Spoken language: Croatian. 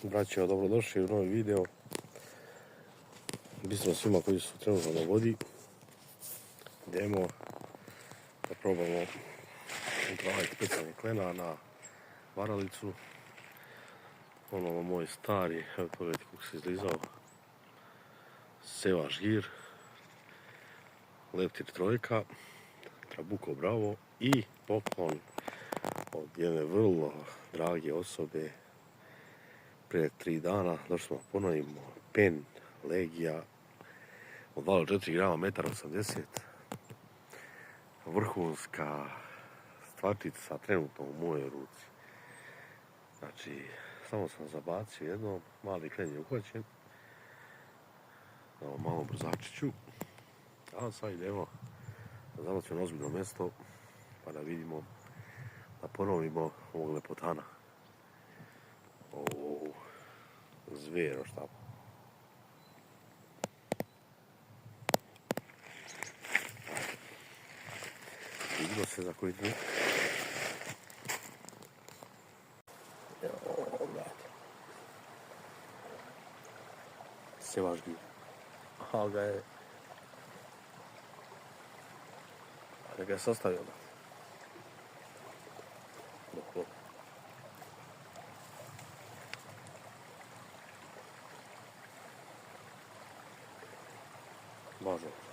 Braćo, dobrodošli u novi video. Bistro svima koji su trenutno na vodi. Idemo da probamo upraviti pecanje klena na varalicu. Ono moj stari, evo pogledajte kako se izlizao. Seva žgir, leptir trojka, trabuko bravo i poklon od jedne vrlo drage osobe. Prije 3 dana došli smo ponovimo pen legija od 24 grama, 1,80 m. Vrhunska stvarčica trenutno u mojoj ruci. Znači, samo sam zabacio jedno, mali klen je uhvaćen. Na ovom malom brzačiću. A sad idemo da zabacimo na ozbiljno mjesto pa da vidimo, da ponovimo ovog lepotana. Zvijero šta. Vidimo se za koji dni. Evo, gledajte. Seva žgir. Aha, ga je... Ali ga je sastavio da. Bože.